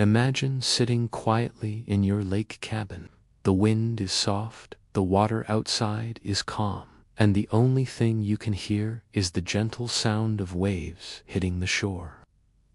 Imagine sitting quietly in your lake cabin. The wind is soft, the water outside is calm, and the only thing you can hear is the gentle sound of waves hitting the shore.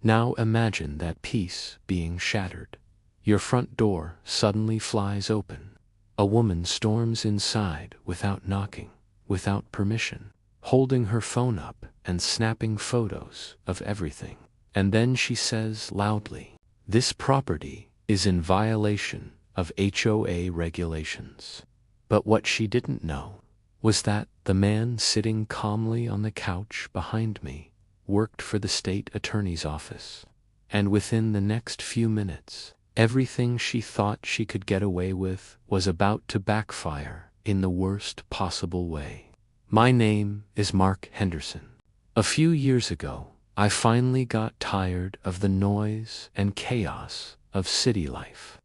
Now imagine that peace being shattered. Your front door suddenly flies open. A woman storms inside without knocking, without permission, holding her phone up and snapping photos of everything. And then she says loudly, "This property is in violation of HOA regulations." But what she didn't know was that the man sitting calmly on the couch behind me worked for the state attorney's office. And within the next few minutes, everything she thought she could get away with was about to backfire in the worst possible way. My name is Mark Henderson. A few years ago, I finally got tired of the noise and chaos of city life.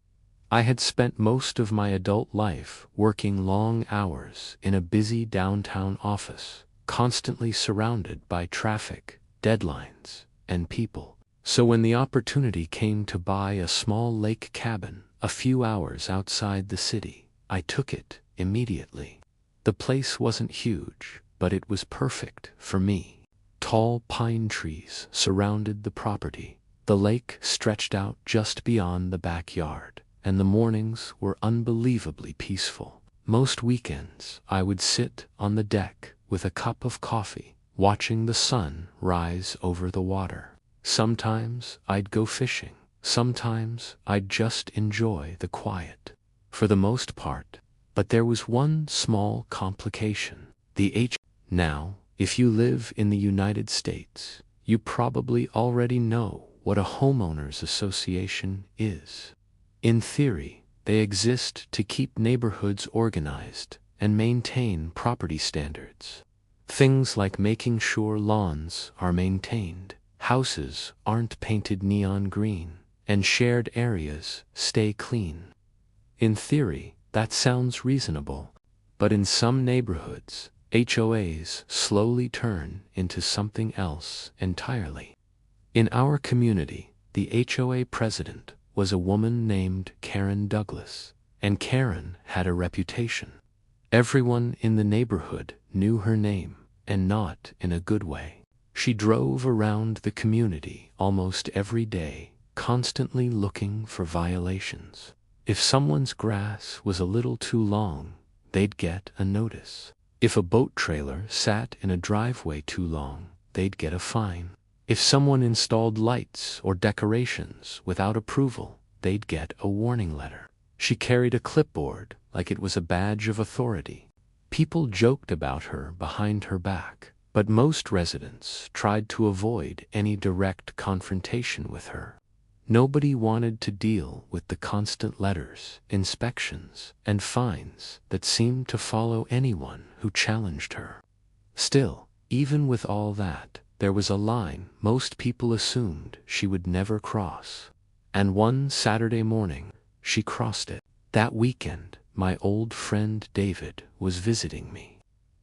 I had spent most of my adult life working long hours in a busy downtown office, constantly surrounded by traffic, deadlines, and people. So when the opportunity came to buy a small lake cabin a few hours outside the city, I took it immediately. The place wasn't huge, but it was perfect for me. Tall pine trees surrounded the property. The lake stretched out just beyond the backyard, and the mornings were unbelievably peaceful. Most weekends, I would sit on the deck with a cup of coffee, watching the sun rise over the water. Sometimes I'd go fishing. Sometimes I'd just enjoy the quiet. For the most part. But there was one small complication. Now, if you live in the United States, you probably already know what a homeowners association is. In theory, they exist to keep neighborhoods organized and maintain property standards. Things like making sure lawns are maintained, houses aren't painted neon green, and shared areas stay clean. In theory, that sounds reasonable, but in some neighborhoods, HOAs slowly turn into something else entirely. In our community, the HOA president was a woman named Karen Douglas, and Karen had a reputation. Everyone in the neighborhood knew her name, and not in a good way. She drove around the community almost every day, constantly looking for violations. If someone's grass was a little too long, they'd get a notice. If a boat trailer sat in a driveway too long, they'd get a fine. If someone installed lights or decorations without approval, they'd get a warning letter. She carried a clipboard like it was a badge of authority. People joked about her behind her back, but most residents tried to avoid any direct confrontation with her. Nobody wanted to deal with the constant letters, inspections, and fines that seemed to follow anyone who challenged her. Still, even with all that, there was a line most people assumed she would never cross. And one Saturday morning, she crossed it. That weekend, my old friend David was visiting me.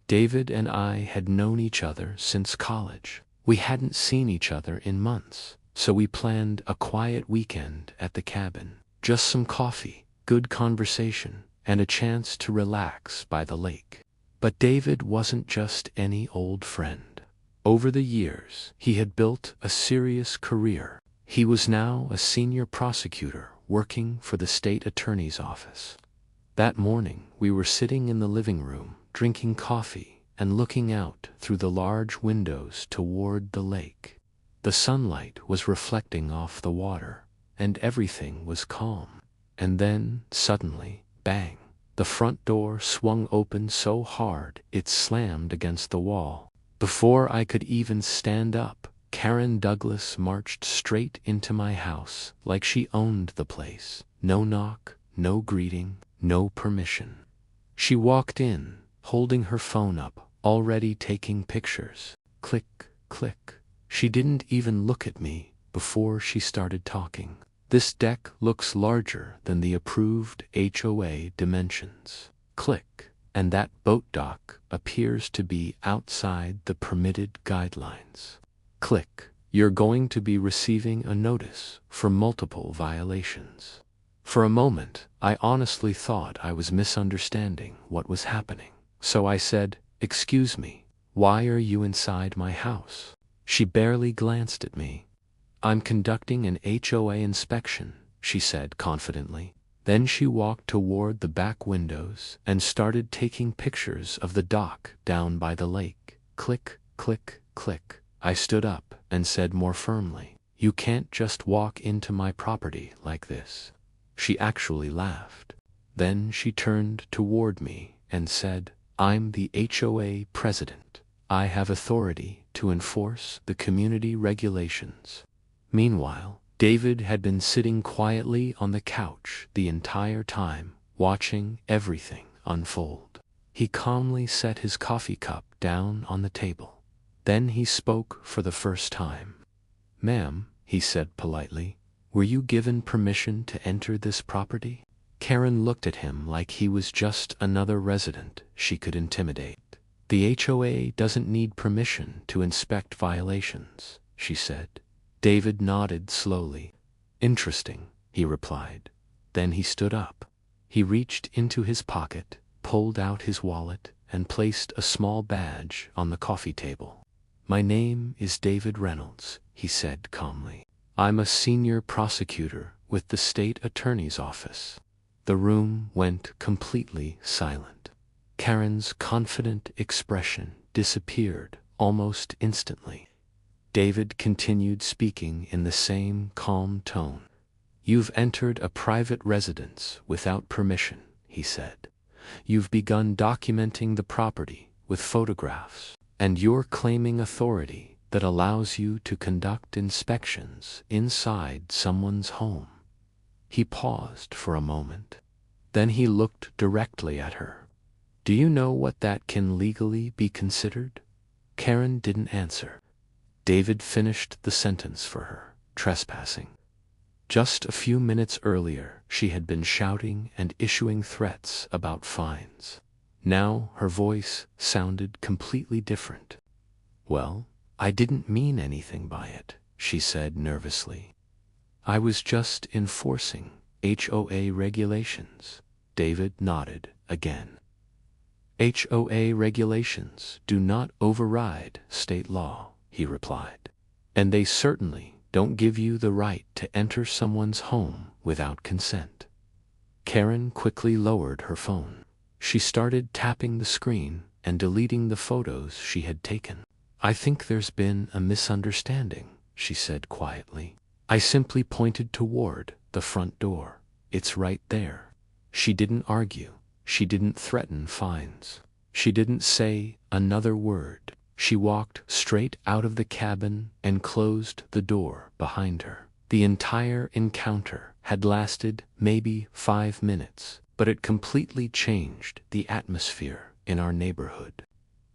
David and I had known each other since college. We hadn't seen each other in months. So we planned a quiet weekend at the cabin. Just some coffee, good conversation, and a chance to relax by the lake. But David wasn't just any old friend. Over the years, he had built a serious career. He was now a senior prosecutor working for the state attorney's office. That morning, we were sitting in the living room, drinking coffee and looking out through the large windows toward the lake. The sunlight was reflecting off the water, and everything was calm. And then, suddenly, bang, the front door swung open so hard it slammed against the wall. Before I could even stand up, Karen Douglas marched straight into my house like she owned the place. No knock, no greeting, no permission. She walked in, holding her phone up, already taking pictures. Click, click. She didn't even look at me before she started talking. "This deck looks larger than the approved HOA dimensions." Click. "And that boat dock appears to be outside the permitted guidelines." Click. You're going to be receiving a notice for multiple violations. For a moment, I honestly thought I was misunderstanding what was happening. So I said, "Excuse me, why are you inside my house?" She barely glanced at me. "I'm conducting an HOA inspection," she said confidently. Then she walked toward the back windows and started taking pictures of the dock down by the lake. Click, click, click. I stood up and said more firmly, "You can't just walk into my property like this." She actually laughed. Then she turned toward me and said, "I'm the HOA president. I have authority to enforce the community regulations." Meanwhile, David had been sitting quietly on the couch the entire time, watching everything unfold. He calmly set his coffee cup down on the table. Then he spoke for the first time. "Ma'am," he said politely, "were you given permission to enter this property?" Karen looked at him like he was just another resident she could intimidate. "The HOA doesn't need permission to inspect violations," she said. David nodded slowly. "Interesting," he replied. Then he stood up. He reached into his pocket, pulled out his wallet, and placed a small badge on the coffee table. "My name is David Reynolds," he said calmly. "I'm a senior prosecutor with the state attorney's office." The room went completely silent. Karen's confident expression disappeared almost instantly. David continued speaking in the same calm tone. "You've entered a private residence without permission," he said. "You've begun documenting the property with photographs, and you're claiming authority that allows you to conduct inspections inside someone's home." He paused for a moment. Then he looked directly at her. "Do you know what that can legally be considered?" Karen didn't answer. David finished the sentence for her. "Trespassing." Just a few minutes earlier, she had been shouting and issuing threats about fines. Now her voice sounded completely different. "Well, I didn't mean anything by it," she said nervously. "I was just enforcing HOA regulations." David nodded again. "HOA regulations do not override state law," he replied. "And they certainly don't give you the right to enter someone's home without consent." Karen quickly lowered her phone. She started tapping the screen and deleting the photos she had taken. "I think there's been a misunderstanding," she said quietly. "I simply pointed toward the front door. It's right there." She didn't argue. She didn't threaten fines. She didn't say another word. She walked straight out of the cabin and closed the door behind her. The entire encounter had lasted maybe 5 minutes, but it completely changed the atmosphere in our neighborhood.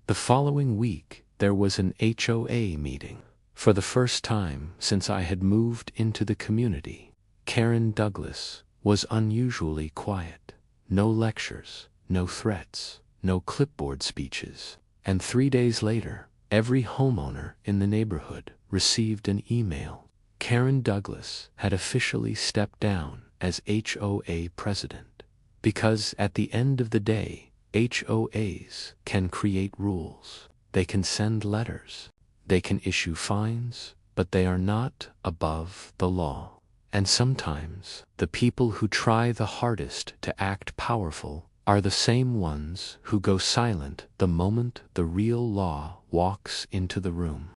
The following week, there was an HOA meeting. For the first time since I had moved into the community, Karen Douglas was unusually quiet. No lectures, no threats, no clipboard speeches. And 3 days later, every homeowner in the neighborhood received an email. Karen Douglas had officially stepped down as HOA president. Because at the end of the day, HOAs can create rules. They can send letters. They can issue fines, but they are not above the law. And sometimes, the people who try the hardest to act powerful are the same ones who go silent the moment the real law walks into the room.